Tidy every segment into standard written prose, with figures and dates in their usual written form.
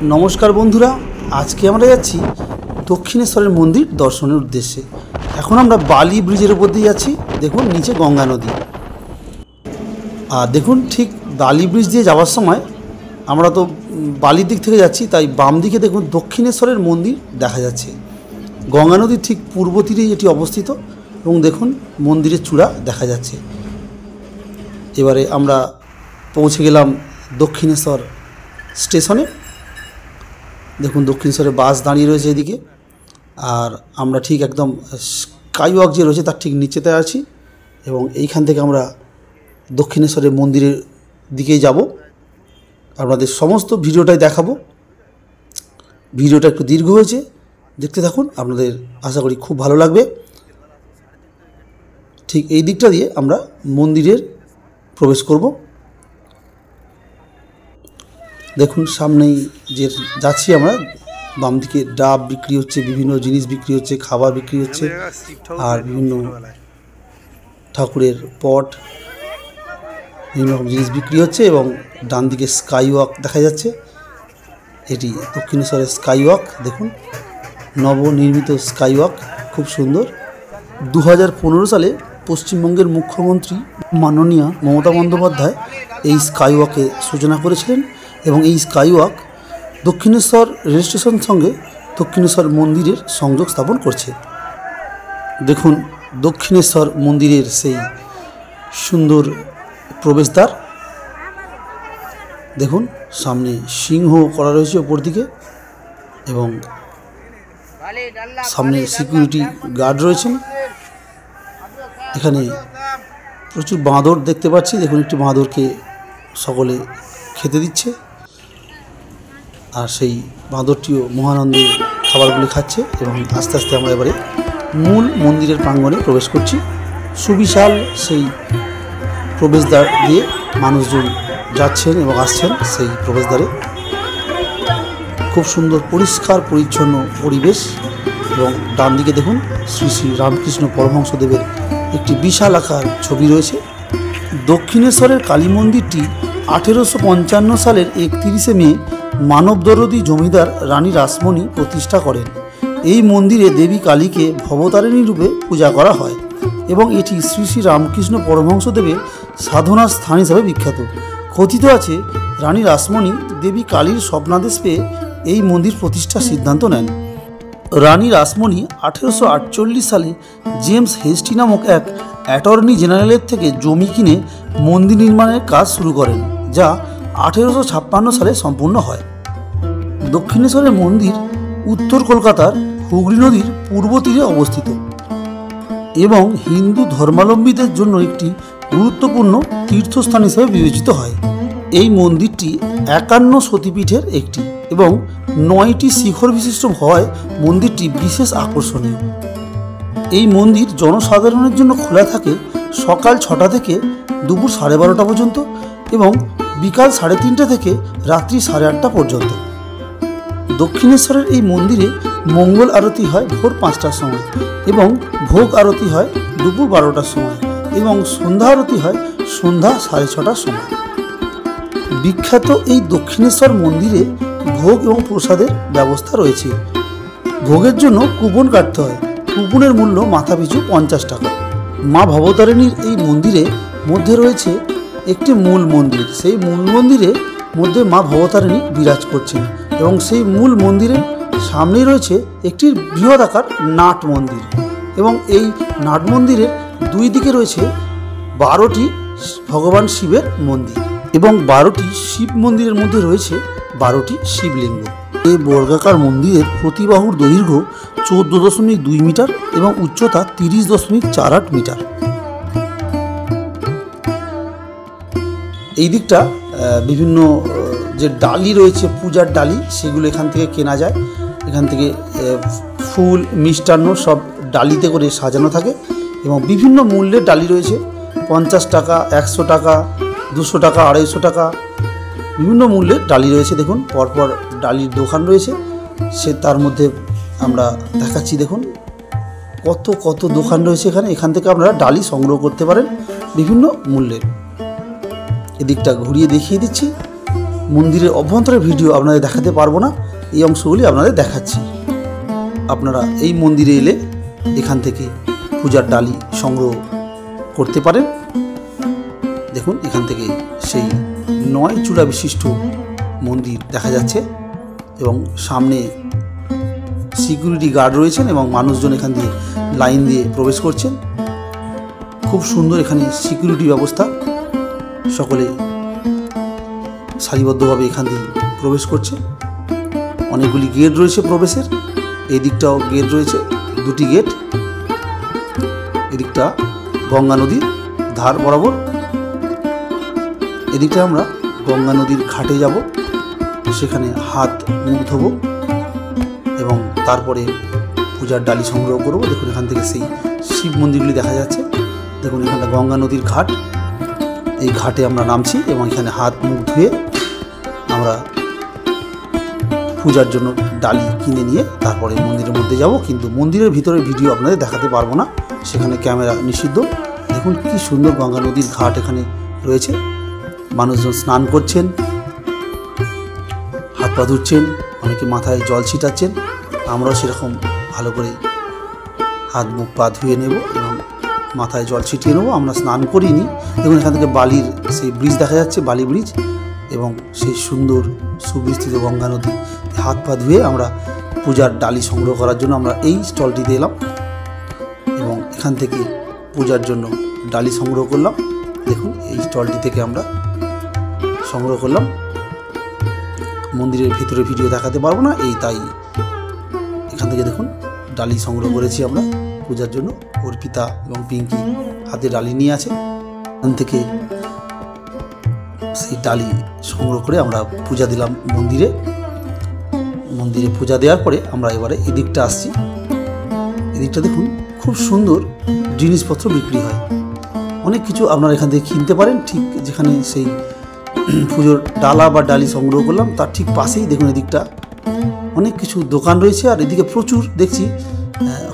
नमस्कार बंधुरा आज के आमरा जाচ্ছি दक्षिणेश्वरेर मंदिर दर्शनेर उद्देश्ये। এখন আমরা বালি ব্রিজের উপর দিয়ে যাচ্ছি। দেখুন নিচে গঙ্গা নদী। আর দেখুন ঠিক বালি ব্রিজ দিয়ে যাওয়ার সময় আমরা তো বালির দিক থেকে যাচ্ছি, তাই বাম দিকে দেখুন দক্ষিণেশ্বরের মন্দির দেখা যাচ্ছে। গঙ্গা নদীর ঠিক পূর্ব তীরেই এটি অবস্থিত এবং দেখুন মন্দিরের চূড়া দেখা যাচ্ছে। এবারে আমরা পৌঁছে গেলাম দক্ষিণেশ্বর স্টেশনে। দেখুন দক্ষিণেশ্বরে বাস দাঁড়িয়ে রয়েছে এদিকে, আর আমরা ঠিক একদম স্কাই ওয়াক যে রয়েছে তার ঠিক নিচেতে আছি এবং এইখান থেকে আমরা দক্ষিণেশ্বরের মন্দিরের দিকেই যাব। আপনাদের সমস্ত ভিডিওটাই দেখাবো। ভিডিওটা একটু দীর্ঘ হয়েছে, দেখতে থাকুন, আপনাদের আশা করি খুব ভালো লাগবে। ঠিক এই দিকটা দিয়ে আমরা মন্দিরের প্রবেশ করব। দেখুন সামনেই যে যাচ্ছি আমরা, বাম দিকে ডাব বিক্রি হচ্ছে, বিভিন্ন জিনিস বিক্রি হচ্ছে, খাবার বিক্রি হচ্ছে, আর বিভিন্ন ঠাকুরের পট, বিভিন্ন রকম জিনিস বিক্রি হচ্ছে এবং ডান দিকে স্কাই ওয়াক দেখা যাচ্ছে। এটি দক্ষিণেশ্বরের স্কাই ওয়াক। দেখুন নবনির্মিত স্কাই ওয়াক, খুব সুন্দর। 2015 সালে পশ্চিমবঙ্গের মুখ্যমন্ত্রী মাননীয় মমতা বন্দ্যোপাধ্যায় এই স্কাই ওয়াকে সূচনা করেছিলেন এবং এই sky walk Dakshineswar rail station সঙ্গে দক্ষিণেশ্বর মন্দিরের সংযোগ স্থাপন করছে। দেখুন দক্ষিণেশ্বর মন্দিরের সেই সুন্দর প্রবেশদ্বার। দেখুন সামনে সিংহ করা রয়েছে ওপর দিকে এবং সামনে সিকিউরিটি গার্ড রয়েছেন। এখানে প্রচুর বাঁদর দেখতে পাচ্ছি। দেখুন একটি বাঁদরকে সকলে খেতে দিচ্ছে, আর সেই বাঁদরটিও মহানন্দে খাবারগুলি খাচ্ছে এবং আস্তে আস্তে আমরা এবারে মূল মন্দিরের প্রাঙ্গণে প্রবেশ করছি। সুবিশাল সেই প্রবেশদ্বার দিয়ে মানুষজন যাচ্ছেন এবং আসছেন। সেই প্রবেশদ্বারে খুব সুন্দর পরিষ্কার পরিচ্ছন্ন পরিবেশ এবং ডান দিকে দেখুন শ্রী শ্রী রামকৃষ্ণ পরমহংসদেবের একটি বিশাল আকার ছবি রয়েছে। দক্ষিণেশ্বরের কালী মন্দিরটি 1855 সালের 31শে মে মানবদরদী জমিদার রানী রাসমণি প্রতিষ্ঠা করেন। এই মন্দিরে দেবী কালীকে ভবতারিণী রূপে পূজা করা হয় এবং এটি শ্রী শ্রী রামকৃষ্ণ পরমহংসদেবের সাধনার স্থান হিসাবে বিখ্যাত। কথিত আছে রানী রাসমণি দেবী কালীর স্বপ্নাদেশ পেয়ে এই মন্দির প্রতিষ্ঠার সিদ্ধান্ত নেন। রানী রাসমণি 1848 সালে জেমস হেস্টি নামক এক অ্যাটর্নি জেনারেলের থেকে জমি কিনে মন্দির নির্মাণের কাজ শুরু করেন, যা 1856 সালে সম্পূর্ণ হয়। দক্ষিণেশ্বরের মন্দির উত্তর কলকাতার হুগলি নদীর পূর্ব তীরে অবস্থিত এবং হিন্দু ধর্মাবলম্বীদের জন্য একটি গুরুত্বপূর্ণ তীর্থস্থান হিসেবে বিবেচিত হয়। এই মন্দিরটি 51 সতীপীঠের একটি এবং 9টি শিখর বিশিষ্ট হওয়ায় মন্দিরটি বিশেষ আকর্ষণীয়। এই মন্দির জনসাধারণের জন্য খোলা থাকে সকাল 6টা থেকে দুপুর 12:30 পর্যন্ত এবং বিকাল 3:30 থেকে রাত্রি 8:30 পর্যন্ত। দক্ষিণেশ্বরের এই মন্দিরে মঙ্গল আরতি হয় ভোর 5টার সময় এবং ভোগ আরতি হয় দুপুর 12টার সময় এবং সন্ধ্যা আরতি হয় সন্ধ্যা 6:30টার সময়। বিখ্যাত এই দক্ষিণেশ্বর মন্দিরে ভোগ এবং প্রসাদের ব্যবস্থা রয়েছে। ভোগের জন্য কুপন কাটতে হয়। কুপনের মূল্য মাথাপিছু 50 টাকা। মা ভবতারিণীর এই মন্দিরে মধ্যে রয়েছে একটি মূল মন্দির। সেই মূল মন্দিরের মধ্যে মা ভবতারিণী বিরাজ করছেন এবং সেই মূল মন্দিরের সামনেই রয়েছে একটি বৃহৎ আকার নাট মন্দির এবং এই নাট মন্দিরের দুই দিকে রয়েছে 12টি ভগবান শিবের মন্দির এবং 12টি শিব মন্দিরের মধ্যে রয়েছে 12টি শিবলিঙ্গ। এই বর্গাকার মন্দিরের প্রতি বাহুর দৈর্ঘ্য 14.2 মিটার এবং উচ্চতা 30.48 মিটার। এই দিকটা বিভিন্ন যে ডালি রয়েছে, পূজার ডালি, সেগুলো এখান থেকে কেনা যায়। এখান থেকে ফুল মিষ্টান্ন সব ডালিতে করে সাজানো থাকে এবং বিভিন্ন মূল্যের ডালি রয়েছে। 50 টাকা, 100 টাকা, 200 টাকা, 250 টাকা, বিভিন্ন মূল্যের ডালি রয়েছে। দেখুন পরপর ডালির দোকান রয়েছে, সে তার মধ্যে আমরা দেখাচ্ছি। দেখুন কত কত দোকান রয়েছে এখানে। এখান থেকে আপনারা ডালি সংগ্রহ করতে পারেন বিভিন্ন মূল্যের। এদিকটা ঘুরিয়ে দেখিয়ে দিচ্ছি। মন্দিরের অভ্যন্তরের ভিডিও আপনাদের দেখাতে পারবো না, এই অংশগুলি আপনাদের দেখাচ্ছি। আপনারা এই মন্দিরে এলে এখান থেকে পূজার ডালি সংগ্রহ করতে পারেন। দেখুন এখান থেকে সেই 9 চূড়া বিশিষ্ট মন্দির দেখা যাচ্ছে এবং সামনে সিকিউরিটি গার্ড রয়েছেন এবং মানুষজন এখান দিয়ে লাইন দিয়ে প্রবেশ করছেন। খুব সুন্দর এখানে সিকিউরিটি ব্যবস্থা, সকলে সারিবদ্ধভাবে এখান দিয়ে প্রবেশ করছে। অনেকগুলি গেট রয়েছে প্রবেশের, এই দিকটাও গেট রয়েছে, 2টি গেট। এদিকটা গঙ্গা নদীর ধার বরাবর, এদিকটা আমরা গঙ্গা নদীর ঘাটে যাব, সেখানে হাত মুখ ধোবো এবং তারপরে পূজার ডালি সংগ্রহ করব। দেখুন এখান থেকে সেই শিব মন্দিরগুলি দেখা যাচ্ছে। দেখুন এখানটা গঙ্গা নদীর ঘাট, এই ঘাটে আমরা নামছি এবং এখানে হাত মুখ ধুয়ে আমরা পূজার জন্য ডালি কিনে নিয়ে তারপরে মন্দিরের মধ্যে যাব। কিন্তু মন্দিরের ভিতরে ভিডিও আপনাদের দেখাতে পারবো না, সেখানে ক্যামেরা নিষিদ্ধ। দেখুন কি সুন্দর গঙ্গা নদীর ঘাট এখানে রয়েছে, মানুষজন স্নান করছেন, হাত পা ধুচ্ছেন, অনেকে মাথায় জল ছিটাচ্ছেন। আমরাও সেরকম ভালো করে হাত মুখ পা ধুয়ে নেব এবং মাথায় জল ছিটিয়ে নেবো। আমরা স্নান করিনি। দেখুন এখান থেকে বালির সেই ব্রিজ দেখা যাচ্ছে, বালি ব্রিজ, এবং সেই সুন্দর সুবিস্তৃত গঙ্গা নদী। হাত পা ধুয়ে আমরা পূজার ডালি সংগ্রহ করার জন্য আমরা এই স্টলটিতে এলাম এবং এখান থেকে পূজার জন্য ডালি সংগ্রহ করলাম। দেখুন এই স্টলটি থেকে আমরা সংগ্রহ করলাম। মন্দিরের ভিতরে ভিডিও দেখাতে পারবো না, এই তাই এখান থেকে দেখুন ডালি সংগ্রহ করেছি আমরা পূজার জন্য। অর্পিতা এবং পিঙ্কি হাতে ডালি নিয়ে আছে, এখান থেকে সেই ডালি সংগ্রহ করে আমরা পূজা দিলাম মন্দিরে। মন্দিরে পূজা দেওয়ার পরে আমরা এবারে এদিকটা আসছি। এদিকটা দেখুন খুব সুন্দর জিনিসপত্র বিক্রি হয়, অনেক কিছু আপনারা এখান থেকে কিনতে পারেন। ঠিক যেখানে সেই পুজোর ডালা বা ডালি সংগ্রহ করলাম তার ঠিক পাশেই দেখুন এদিকটা অনেক কিছু দোকান রয়েছে। আর এদিকে প্রচুর দেখছি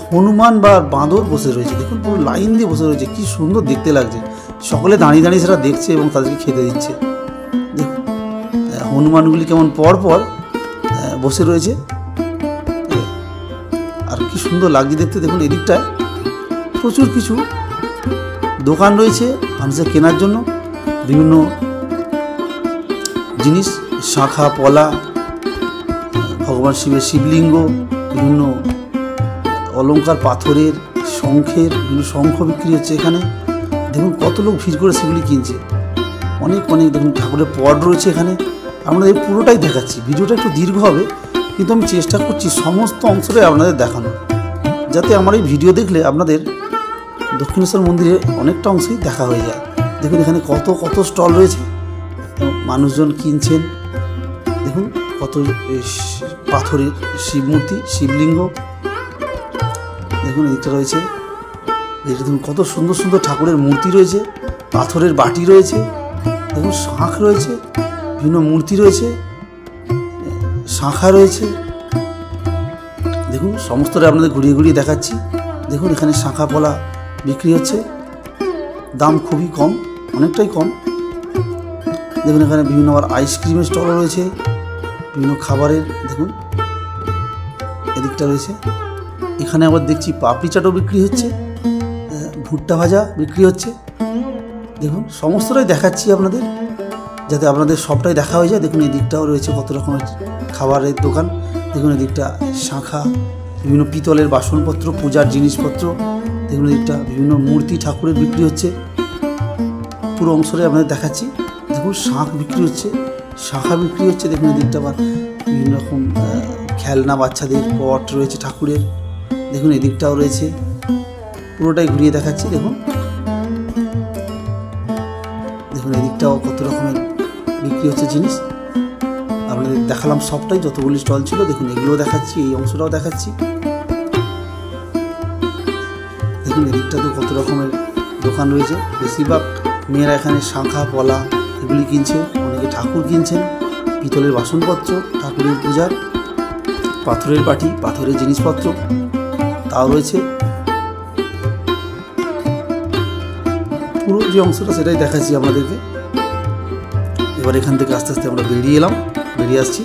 হনুমান বা বাঁদর বসে রয়েছে। দেখুন পুরো লাইন দিয়ে বসে রয়েছে, কি সুন্দর দেখতে লাগছে। সকলে দাঁড়িয়ে দাঁড়িয়ে সেটা দেখছে এবং তাদেরকে খেতে দিচ্ছে। দেখুন হনুমানগুলি কেমন পর পর বসে রয়েছে, আর কি সুন্দর লাগছে দেখতে। দেখুন এদিকটায় প্রচুর কিছু দোকান রয়েছে মানুষের কেনার জন্য, বিভিন্ন জিনিস, শাঁখা পলা, ভগবান শিবের শিবলিঙ্গ, বিভিন্ন অলংকার পাথরের, শঙ্খের, বিভিন্ন শঙ্খ বিক্রি হচ্ছে এখানে। দেখুন কত লোক ভিড় করে সেগুলি কিনছে। অনেক অনেক দেখুন ঠাকুরের পট রয়েছে এখানে। আপনাদের পুরোটাই দেখাচ্ছি, ভিডিওটা একটু দীর্ঘ হবে কিন্তু আমি চেষ্টা করছি সমস্ত অংশটাই আপনাদের দেখানোর, যাতে আমার এই ভিডিও দেখলে আপনাদের দক্ষিণেশ্বর মন্দিরে অনেকটা অংশেই দেখা হয়ে যায়। দেখুন এখানে কত কত স্টল রয়েছে, মানুষজন কিনছেন। দেখুন কত পাথরের শিব মূর্তি, শিবলিঙ্গ। দেখুন এদিকটা রয়েছে, দেখুন কত সুন্দর সুন্দর ঠাকুরের মূর্তি রয়েছে, পাথরের বাটি রয়েছে, দেখুন শাঁখ রয়েছে, বিভিন্ন মূর্তি রয়েছে, শাঁখা রয়েছে। দেখুন সমস্তটা আপনাদের ঘুরিয়ে ঘুরিয়ে দেখাচ্ছি। দেখুন এখানে শাঁখা পলা বিক্রি হচ্ছে, দাম খুবই কম, অনেকটাই কম। দেখুন এখানে বিভিন্ন আবার আইসক্রিমের স্টলও রয়েছে, বিভিন্ন খাবারের। দেখুন এদিকটা রয়েছে, এখানে আবার দেখছি পাপড়ি চাটও বিক্রি হচ্ছে, ভুট্টা ভাজা বিক্রি হচ্ছে। দেখুন সমস্তটাই দেখাচ্ছি আপনাদের, যাতে আপনাদের সবটাই দেখা হয়ে যায়। দেখুন এই দিকটাও রয়েছে কত রকমের খাবারের দোকান। দেখুন এদিকটা শাঁখা, বিভিন্ন পিতলের বাসনপত্র, পূজার জিনিসপত্র। দেখুন এদিকটা বিভিন্ন মূর্তি ঠাকুরের বিক্রি হচ্ছে, পুরো অংশটাই আপনাদের দেখাচ্ছি। দেখুন শাঁখ বিক্রি হচ্ছে, শাঁখা বিক্রি হচ্ছে। দেখুন এদিকটা আবার বিভিন্ন রকম খেলনা, বাচ্চাদের পট রয়েছে ঠাকুরের। দেখুন এদিকটাও রয়েছে, পুরোটাই ঘুরিয়ে দেখাচ্ছি। দেখুন দেখুন এদিকটাও কত রকমের বিক্রি হচ্ছে জিনিস। আপনাদের দেখালাম সবটাই, যতগুলি স্টল ছিল। দেখুন এগুলোও দেখাচ্ছি, এই অংশটাও দেখাচ্ছি। দেখুন এদিকটা তো কত রকমের দোকান রয়েছে। বেশিরভাগ মেয়েরা এখানে শাঁখা পলা এগুলি কিনছে, অনেকে ঠাকুর কিনছেন, পিতলের বাসনপত্র, ঠাকুরের পূজার, পাথরের বাটি, পাথরের জিনিসপত্র তাও রয়েছে। পুরো যে অংশটা সেটাই দেখাচ্ছি আপনাদেরকে। এবার এখান থেকে আস্তে আস্তে আমরা বেরিয়ে আসছি।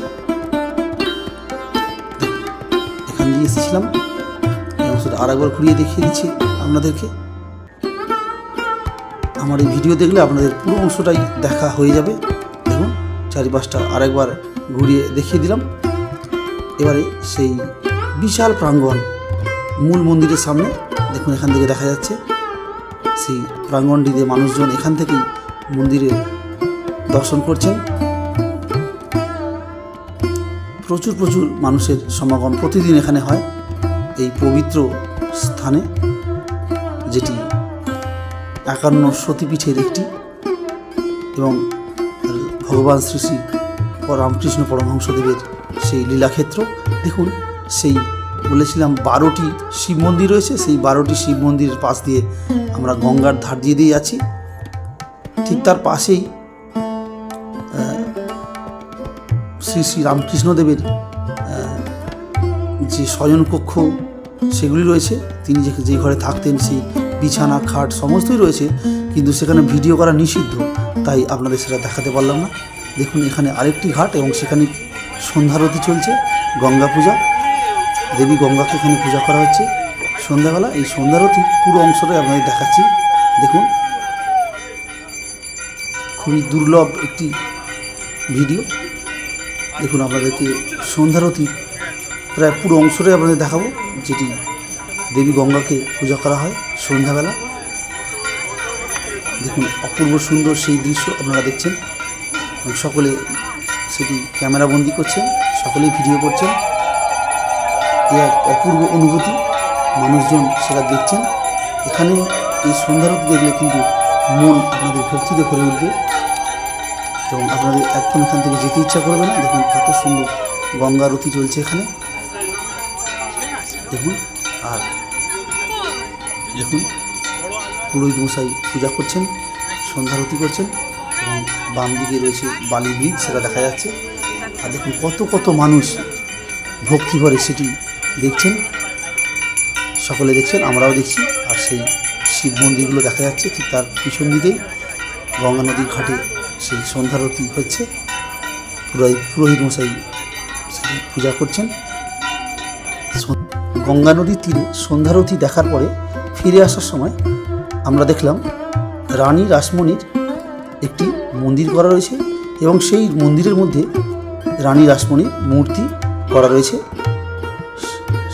এখান দিয়ে এসেছিলাম, এই অংশটা আরেকবার ঘুরিয়ে দেখিয়ে দিচ্ছি আপনাদেরকে। আমার এই ভিডিও দেখলে আপনাদের পুরো অংশটাই দেখা হয়ে যাবে। দেখুন চারিপাশটা আরেকবার ঘুরিয়ে দেখিয়ে দিলাম। এবারে সেই বিশাল প্রাঙ্গণ মূল মন্দিরের সামনে দেখুন, এখান থেকে দেখা যাচ্ছে সেই প্রাঙ্গণটিতে মানুষজন এখান থেকেই মন্দিরে দর্শন করছেন। প্রচুর মানুষের সমাগম প্রতিদিন এখানে হয় এই পবিত্র স্থানে, যেটি 51 সতীপীঠের একটি এবং ভগবান শ্রী শ্রী রামকৃষ্ণ পরমহংসদেবের সেই লীলাক্ষেত্র। দেখুন সেই বলেছিলাম 12টি শিব মন্দির রয়েছে, সেই 12টি শিব মন্দিরের পাশ দিয়ে আমরা গঙ্গার ধার দিয়ে যাচ্ছি। ঠিক তার পাশেই শ্রী শ্রী রামকৃষ্ণদেবের যে শয়নকক্ষ সেগুলি রয়েছে, তিনি যে ঘরে থাকতেন সেই বিছানা খাট সমস্তই রয়েছে, কিন্তু সেখানে ভিডিও করা নিষিদ্ধ, তাই আপনাদের সেটা দেখাতে পারলাম না। দেখুন এখানে আরেকটি ঘাট এবং সেখানে সন্ধ্যারতি চলছে, গঙ্গা পূজা, দেবী গঙ্গাকে এখানে পূজা করা হচ্ছে সন্ধ্যাবেলা। এই সন্ধ্যারতির পুরো অংশটাই আপনাদের দেখাচ্ছি। দেখুন খুবই দুর্লভ একটি ভিডিও। দেখুন আপনাদেরকে সন্ধ্যারতির প্রায় পুরো অংশটাই আপনাদের দেখাবো, যেটি দেবী গঙ্গাকে পূজা করা হয় সন্ধ্যাবেলা। দেখুন অপূর্ব সুন্দর সেই দৃশ্য আপনারা দেখছেন, সকলে সেটি ক্যামেরাবন্দি করছেন, সকলেই ভিডিও করছেন। এ এক অপূর্ব অনুভূতি, মানুষজন সেটা দেখছেন। এখানে এই সন্ধ্যারতি দেখলে কিন্তু মন আপনাদের ভক্তিতে ভরে উঠবে এবং আপনাদের একদম এখান থেকে যেতে ইচ্ছা করবে না। দেখুন কত সুন্দর গঙ্গারতি চলছে এখানে, দেখুন। আর দেখুন পুরোহিত মশাই পূজা করছেন, সন্ধ্যারতি করছেন এবং বাম দিকে রয়েছে বালি ব্রিজ, সেটা দেখা যাচ্ছে। আর দেখুন কত মানুষ ভক্তি ভরে সেটি দেখছেন, সকলে দেখছেন, আমরাও দেখছি। আর সেই শিব মন্দিরগুলো দেখা যাচ্ছে, ঠিক তার পিছন দিকেই গঙ্গা নদীর ঘাটে সেই সন্ধ্যারতি হচ্ছে, পুরোহিত মশাই সেটি পূজা করছেন। গঙ্গা নদীর তীরে সন্ধ্যারতি দেখার পরে ফিরে আসার সময় আমরা দেখলাম রানী রাসমণির একটি মন্দির করা রয়েছে এবং সেই মন্দিরের মধ্যে রানী রাসমণির মূর্তি করা রয়েছে,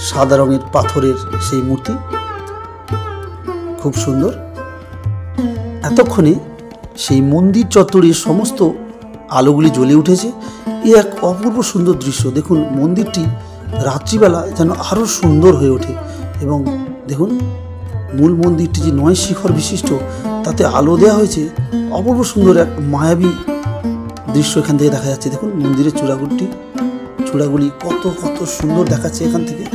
সাদা রঙের পাথরের সেই মূর্তি, খুব সুন্দর। এতক্ষণে সেই মন্দির চত্বরের সমস্ত আলোগুলি জ্বলে উঠেছে। এ এক অপূর্ব সুন্দর দৃশ্য। দেখুন মন্দিরটি রাত্রিবেলা যেন আরও সুন্দর হয়ে ওঠে এবং দেখুন মূল মন্দিরটি যে 9 শিখর বিশিষ্ট, তাতে আলো দেওয়া হয়েছে, অপূর্ব সুন্দর এক মায়াবী দৃশ্য এখান থেকে দেখা যাচ্ছে। দেখুন মন্দিরের চূড়াগুলি কত সুন্দর দেখাচ্ছে এখান থেকে,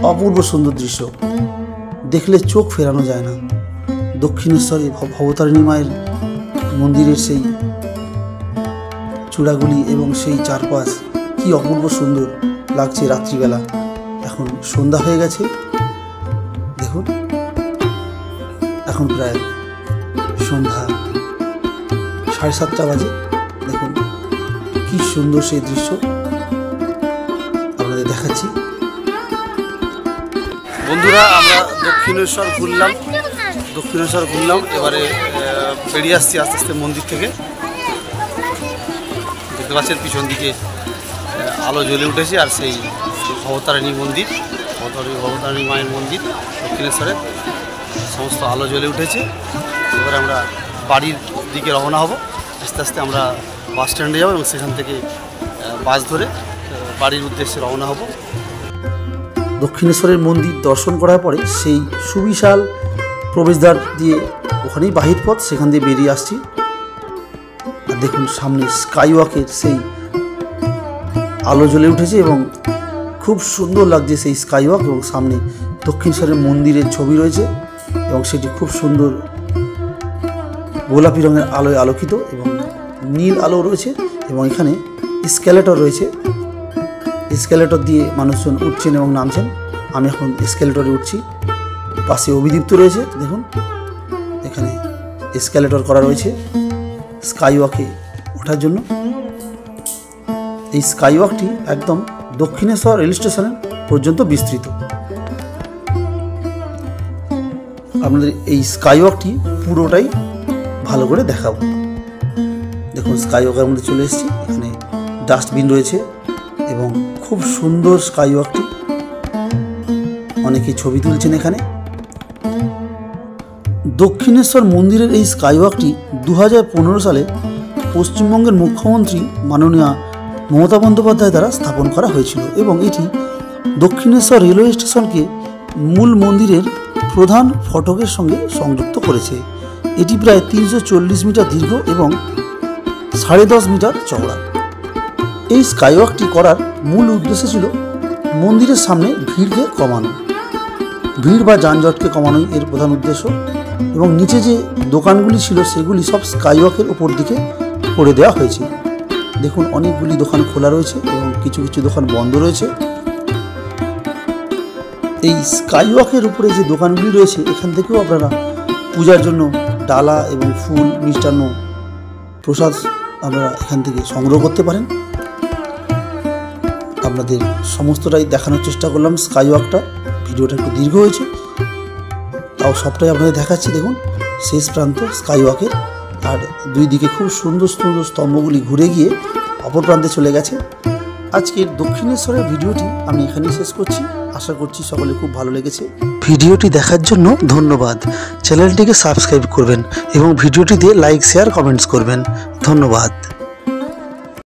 অপূর্ব সুন্দর দৃশ্য, দেখলে চোখ ফেরানো যায় না। দক্ষিণেশ্বরে ভবতারিণী মায়ের মন্দিরের সেই চূড়াগুলি এবং সেই চারপাশ কি অপূর্ব সুন্দর লাগছে রাত্রিবেলা। এখন সন্ধ্যা হয়ে গেছে, দেখুন এখন প্রায় সন্ধ্যা 7:30 বাজে। দেখুন কি সুন্দর সেই দৃশ্য আপনাদের দেখাচ্ছি। বন্ধুরা আমরা দক্ষিণেশ্বর ঘুরলাম, এবারে বেরিয়ে আসছি আস্তে আস্তে মন্দির থেকে। দেখতে পাচ্ছেন পিছন দিকে আলো জ্বলে উঠেছে, আর সেই ভবতারিণী মায়ের মন্দির দক্ষিণেশ্বরের সমস্ত আলো জ্বলে উঠেছে। এবারে আমরা বাড়ির দিকে রওনা হব, আস্তে আস্তে আমরা বাস স্ট্যান্ডে যাব এবং সেখান থেকে বাস ধরে বাড়ির উদ্দেশ্যে রওনা হব। দক্ষিণেশ্বরের মন্দির দর্শন করার পরে সেই সুবিশাল প্রবেশদ্বার দিয়ে ওখানেই বাহির পথ, সেখান দিয়ে বেরিয়ে আসছি। আর দেখুন সামনে স্কাই ওয়াকের সেই আলো জ্বলে উঠেছে এবং খুব সুন্দর লাগছে সেই স্কাই ওয়াক, এবং সামনে দক্ষিণেশ্বরের মন্দিরের ছবি রয়েছে এবং সেটি খুব সুন্দর গোলাপি রঙের আলোয় আলোকিত এবং নীল আলো রয়েছে এবং এখানে এসকেলেটর রয়েছে। এসকেলেটর দিয়ে মানুষজন উঠছেন এবং নামছেন। আমি এখন এসকেলেটরে উঠছি। পাশে অভিদীপ্ত রয়েছে, দেখুন এখানে এসকেলেটর করা রয়েছে। স্কাই ওয়াকে ওঠার জন্য। এই স্কাইওয়াকটি একদম দক্ষিণেশ্বর রেল স্টেশন পর্যন্ত বিস্তৃত। আপনাদের এই স্কাইওয়াকটি পুরোটাই ভালো করে দেখাবো। দেখুন স্কাইওয়াকের মধ্যে চলে এসেছি, এখানে ডাস্টবিন রয়েছে এবং খুব সুন্দর স্কাইওয়াকটি, অনেকে ছবি তুলছেন এখানে। দক্ষিণেশ্বর মন্দিরের এই স্কাইওয়াকটি 2015 সালে পশ্চিমবঙ্গের মুখ্যমন্ত্রী মাননীয় মমতা বন্দ্যোপাধ্যায় দ্বারা স্থাপন করা হয়েছিল এবং এটি দক্ষিণেশ্বর রেলওয়ে স্টেশনকে মূল মন্দিরের প্রধান ফটকের সঙ্গে সংযুক্ত করেছে। এটি প্রায় 340 মিটার দীর্ঘ এবং 10.5 মিটার চওড়া। এই স্কাইওয়াকটি করার মূল উদ্দেশ্য ছিল মন্দিরের সামনে ভিড়কে কমানো, ভিড় বা যানজটকে কমানোই এর প্রধান উদ্দেশ্য। এবং নিচে যে দোকানগুলি ছিল সেগুলি সব স্কাইওয়াকের উপর দিকে করে দেওয়া হয়েছে। দেখুন অনেকগুলি দোকান খোলা রয়েছে এবং কিছু কিছু দোকান বন্ধ রয়েছে। এই স্কাইওয়াকের উপরে যে দোকানগুলি রয়েছে এখান থেকেও আপনারা পূজার জন্য ডালা এবং ফুল, মিষ্টান্ন, প্রসাদ আপনারা এখান থেকে সংগ্রহ করতে পারেন। আপনাদের সমস্তটাই দেখানোর চেষ্টা করলাম। স্কাইওয়াকটা ভিডিওটা একটু দীর্ঘ হয়েছে, তাও সবটাই আপনাদের দেখাচ্ছি। দেখুন শেষ প্রান্ত স্কাইওয়াকের, আর দুই দিকে খুব সুন্দর সুন্দর স্তম্ভগুলি ঘুরে গিয়ে অপর প্রান্তে চলে গেছে। আজকের দক্ষিণেশ্বরের ভিডিওটি আমি এখানেই শেষ করছি। আশা করছি সকলে খুব ভালো লেগেছে। ভিডিওটি দেখার জন্য ধন্যবাদ। চ্যানেলটিকে সাবস্ক্রাইব করবেন এবং ভিডিওটিতে লাইক, শেয়ার, কমেন্টস করবেন। ধন্যবাদ।